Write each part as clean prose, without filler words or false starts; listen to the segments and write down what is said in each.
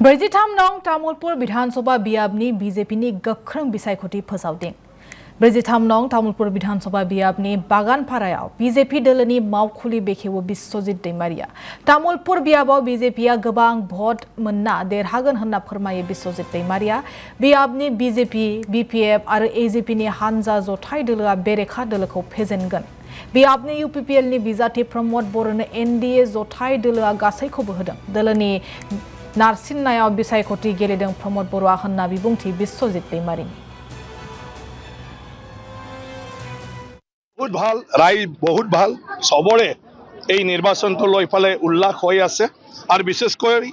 ब्रैजिथाम नं तामुलपुर विधानसभा बियाबनि बीजेपीनि गोख्रों बिसायख'थि फोसावदों। ब्रैजिथाम नं तामुलपुर विधानसभा बियाबनि बागानपारायाव बीजेपी दलनि मावखुलि बेखेवो बिस्वजित दैमारिया। तामुलपुर बियाबाव बीजेपीआ गोबां भट मोनना देरहागोन होनना फोरमायो बिस्वजित दैमारिया। बियाबनि बीजेपी, बीपीएफ आरो एजेपीनि हानजा जथाय दोलोआ बेरेखा दोलोखौ फेजेनगोन। बियाबनि यूपीपीएलनि बिजाथि प्रमोद बर'नो एनडीए जथाय दोलोआ गासैखौबो होदों। दोलोनि नारसिननायाव बिसायख'थि गेलेदों प्रमोद बर'आ होनना बिबुंथि बिस्वजित दैमारिनि। बहुत ভাল राय बहुत ভাল सबरे এই নির্বাচনটো লৈ ফালে উল্লাস হৈ আছে আৰু বিশেষকৈ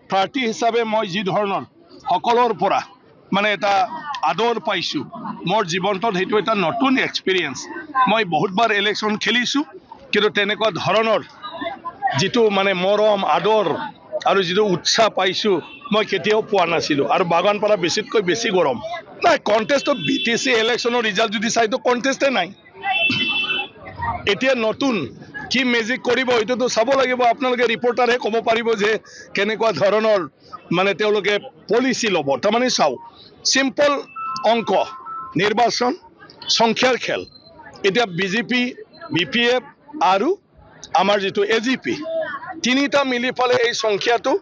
প্ৰাৰ্থী হিচাপে মই যি ধৰণৰ সকলৰ পৰা মানে এটা আদৰ পাইছো মোৰ জীৱনটোত হেতু এটা নতুন এক্সপেৰিয়েন্স মই বহুতবাৰ ইলেকশন খেলিছো কিন্তু তেনেকুৱা ধৰণৰ যেটো মানে মৰম আদৰ আৰু যেটো উৎসাহ পাইছো মই কেতিয়াও পোৱা নাছিলো আৰু বাগানপাৰা বেছিতকৈ বেছি গৰম নাই কন্টেষ্টত বিটিসি ইলেকশনৰ ৰিজাল্ট যদি চাই তো কন্টেষ্টে নাই এতিয়া নতুন কি মেজিক কৰিব এটোতো চাব লাগিব আপোনালোকে ৰিপৰ্টাৰে ক'ব পাৰিব যে কেনেকুৱা ধৰণৰ মানে তেওঁলোকে পলিসি ল'ব তাৰমানে চাও সিম্পল অংক নিৰ্বাচন সংখ্যাৰ খেল এতিয়া বিজেপি বিপিএফ আৰু আমাৰ যেটো এজিপি তিনিটা মিলি ফালে এই সংখ্যাটো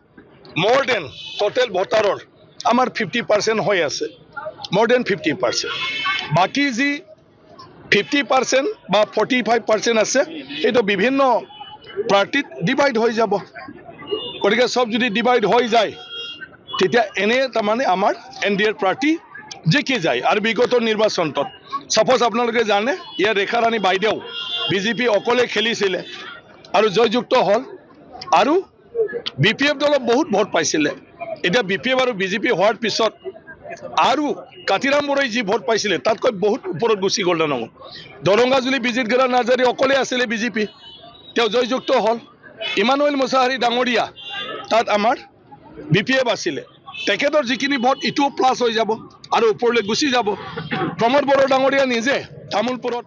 মোৰ দেন টোটাল ভোটাৰৰ আমাৰ 50% হৈ আছে মোর দেন 50% বাকি যি 50% বা 45% আছে এটা বিভিন্ন পার্টিত ডিভাইড হৈ যাব গতিকে সব যদি ডিভাইড হৈ যায় তেতিয়া এনে তাৰমানে আমাৰ এনডিএৰ পাৰ্টি জিকি যায় আৰু বিগত নিৰ্বাচনত সাপোজ আপোনালোকে জানে ইয়াৰ ৰেখাৰাণী বাইদেউ বিজেপি অকলে খেলিছিলে আৰু জয়যুক্ত হল আৰু বিপিএফ দলত বহুত ভোট পাইছিলে এতিয়া বিপিএফ আৰু বিজেপি হোৱাৰ পিছত আৰু কাতিৰাম বৰাই যি ভোট পাইছিলে তাতকৈ বহুত ওপৰত গুচি গল ন দৰঙ্গাজুলি বিজিত গৰা নাজাৰী অকলে আছিল বিজেপি তেওঁ জয়যুক্ত হল ইমানুৱেল মুছাহাৰী ডাঙৰীয়া তাত আমাৰ বিপিএফ আছিল তেখেতৰ যিখিনি ভোট ইটো প্লাস হৈ যাব আৰু ওপৰলৈ গুচি যাব প্ৰমোদ বড়ো ডাঙৰীয়া নিজে তামুলপুৰত